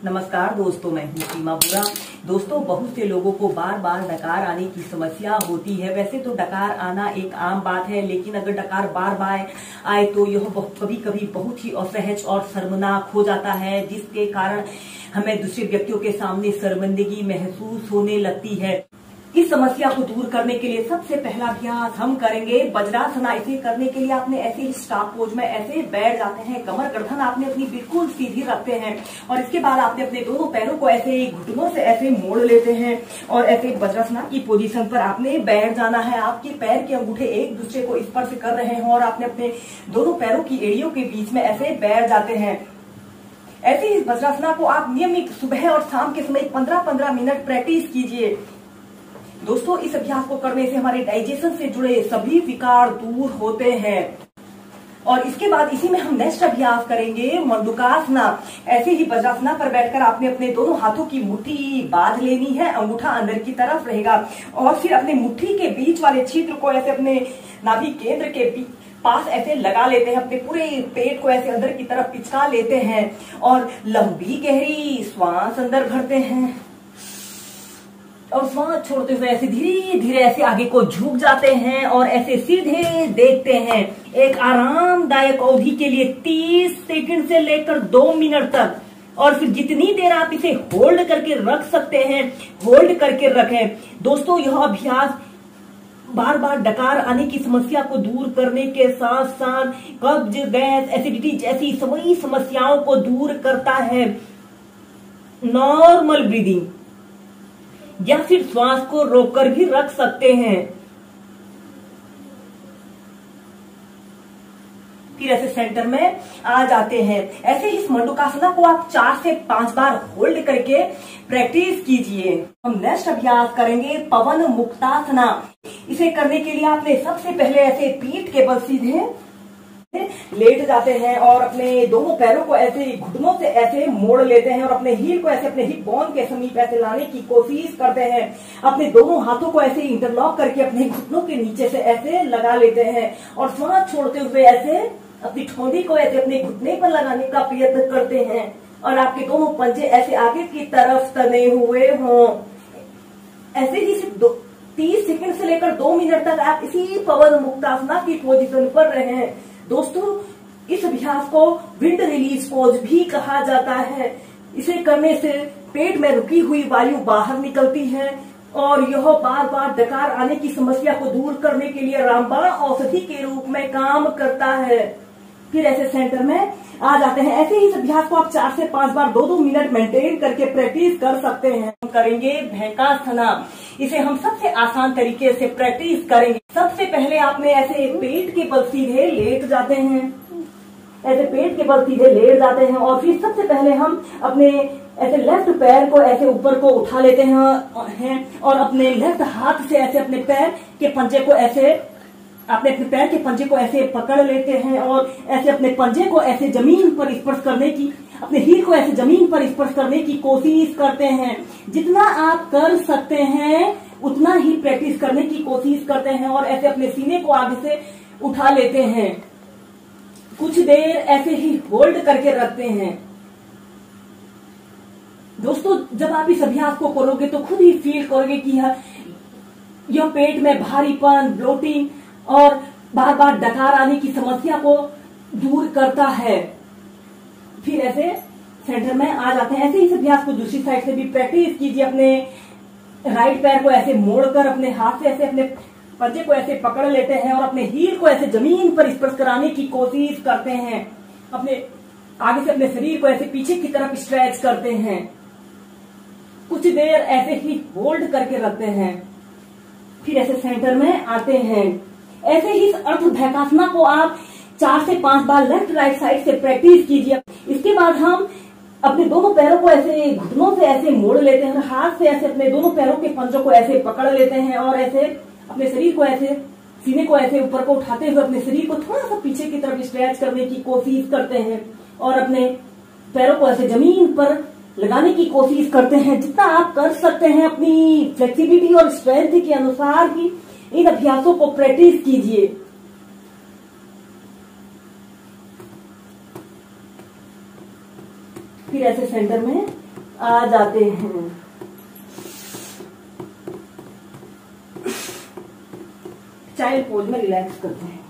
नमस्कार दोस्तों, मैं हूँ सीमा बुरा। दोस्तों, बहुत से लोगों को बार बार डकार आने की समस्या होती है। वैसे तो डकार आना एक आम बात है, लेकिन अगर डकार बार बार आए तो यह कभी कभी बहुत ही असहज और शर्मनाक हो जाता है, जिसके कारण हमें दूसरे व्यक्तियों के सामने शर्मिंदगी महसूस होने लगती है। इस समस्या को दूर करने के लिए सबसे पहला अभ्यास हम करेंगे वज्रासना। इसे करने के लिए आपने ऐसे स्टाफ पोज में ऐसे बैठ जाते हैं, कमर गर्दन आपने अपनी बिल्कुल सीधी रखते हैं और इसके बाद आपने अपने दोनों पैरों को ऐसे घुटनों से ऐसे मोड़ लेते हैं और ऐसे वज्रासना की पोजीशन पर आपने बैठ जाना है। आपके पैर के अंगूठे एक दूसरे को स्पर्श कर रहे हैं और आपने अपने दोनों पैरों की एड़ियों के बीच में ऐसे बैठ जाते हैं। ऐसे ही वज्रासना को आप नियमित सुबह और शाम के समय 15-15 मिनट प्रैक्टिस कीजिए। दोस्तों, इस अभ्यास को करने से हमारे डाइजेशन से जुड़े सभी विकार दूर होते हैं। और इसके बाद इसी में हम नेक्स्ट अभ्यास करेंगे मंडूकासना। ऐसे ही वज्रासना पर बैठकर आपने अपने दोनों हाथों की मुट्ठी बांध लेनी है, अंगूठा अंदर की तरफ रहेगा और फिर अपने मुट्ठी के बीच वाले छिद्र को ऐसे अपने नाभि केंद्र के पास ऐसे लगा लेते हैं। अपने पूरे पेट को ऐसे अंदर की तरफ पिचका लेते हैं और लंबी गहरी श्वास अंदर भरते हैं और श्वास छोड़ते हुए ऐसे धीरे धीरे ऐसे आगे को झुक जाते हैं और ऐसे सीधे देखते हैं। एक आरामदायक अवधि के लिए 30 सेकंड से लेकर 2 मिनट तक, और फिर जितनी देर आप इसे होल्ड करके रख सकते हैं होल्ड करके रखें। दोस्तों, यह अभ्यास बार बार डकार आने की समस्या को दूर करने के साथ साथ कब्ज, गैस, एसिडिटी जैसी सभी समस्याओं को दूर करता है। नॉर्मल ब्रीदिंग या फिर श्वास को रोककर भी रख सकते हैं। फिर ऐसे सेंटर में आ जाते हैं। ऐसे ही इस मंडूकासना को आप 4 से 5 बार होल्ड करके प्रैक्टिस कीजिए। हम नेक्स्ट अभ्यास करेंगे पवन मुक्तासना। इसे करने के लिए आपने सबसे पहले ऐसे पीठ के बल सीधे लेट जाते हैं और अपने दोनों पैरों को ऐसे घुटनों से ऐसे मोड़ लेते हैं और अपने हील को ऐसे अपने हिप बोन के समीप ऐसे लाने की कोशिश करते हैं। अपने दोनों हाथों को ऐसे इंटरलॉक करके अपने घुटनों के नीचे से ऐसे लगा लेते हैं और श्वास छोड़ते हुए ऐसे अपनी ठोड़ी को ऐसे अपने घुटने पर लगाने का प्रयत्न करते हैं और आपके दोनों पंजे ऐसे आगे की तरफ तने हुए हों। ऐसे ही सिर्फ 30 सेकंड से लेकर 2 मिनट तक आप इसी पवन मुक्तासना की पोजीशन पर रहें। दोस्तों, इस अभ्यास को विंड रिलीज पोज भी कहा जाता है। इसे करने से पेट में रुकी हुई वायु बाहर निकलती है और यह बार बार डकार आने की समस्या को दूर करने के लिए रामबाण औषधि के रूप में काम करता है। फिर ऐसे सेंटर में आ जाते हैं। ऐसे ही इस अभ्यास को आप 4 से 5 बार 2-2 मिनट मेंटेन करके प्रैक्टिस कर सकते हैं। हम करेंगे भैंकासना। इसे हम सबसे आसान तरीके से प्रैक्टिस करेंगे। सबसे पहले आपने ऐसे पेट के बल सीधे लेट जाते हैं, ऐसे पेट के बल सीधे लेट जाते हैं और फिर सबसे पहले हम अपने ऐसे लेफ्ट पैर को ऐसे ऊपर को उठा लेते हैं और अपने लेफ्ट हाथ से ऐसे अपने पैर के पंजे को ऐसे अपने पैर के पंजे को ऐसे पकड़ लेते हैं और ऐसे अपने पंजे को ऐसे जमीन पर स्पर्श करने की, अपने हील को ऐसे जमीन पर स्पर्श करने की कोशिश करते हैं। जितना आप कर सकते हैं उतना ही प्रैक्टिस करने की कोशिश करते हैं और ऐसे अपने सीने को आगे से उठा लेते हैं। कुछ देर ऐसे ही होल्ड करके रखते हैं। दोस्तों, जब आप इस अभ्यास को करोगे तो खुद ही फील करोगे कि यह पेट में भारीपन, ब्लोटिंग और बार बार डकार आने की समस्या को दूर करता है। फिर ऐसे सेंटर में आ जाते हैं। ऐसे इस अभ्यास को दूसरी साइड से भी प्रैक्टिस कीजिए। अपने राइट पैर को ऐसे मोड़कर अपने हाथ से ऐसे अपने पंजे को ऐसे पकड़ लेते हैं और अपने हील को ऐसे जमीन पर स्पर्श कराने की कोशिश करते हैं। अपने आगे से अपने शरीर को ऐसे पीछे की तरफ स्ट्रेच करते हैं। कुछ देर ऐसे ही होल्ड करके रखते हैं। फिर ऐसे सेंटर में आते हैं। ऐसे ही इस अर्ध भैंकासना को आप 4 से 5 बार लेफ्ट राइट साइड से प्रैक्टिस कीजिए। इसके बाद हम अपने दोनों पैरों को ऐसे घुटनों से ऐसे मोड़ लेते हैं, हाथ से ऐसे अपने दोनों पैरों के पंजों को ऐसे पकड़ लेते हैं और ऐसे अपने शरीर को ऐसे सीने को ऐसे ऊपर को उठाते हुए अपने शरीर को थोड़ा सा पीछे की तरफ स्ट्रेच करने की कोशिश करते हैं और अपने पैरों को ऐसे जमीन पर लगाने की कोशिश करते हैं। जितना आप कर सकते हैं अपनी फ्लेक्सिबिलिटी और स्ट्रेंथ के अनुसार ही इन अभ्यासों को प्रैक्टिस कीजिए। फिर ऐसे सेंटर में आ जाते हैं। चाइल्ड पोज में रिलैक्स करते हैं।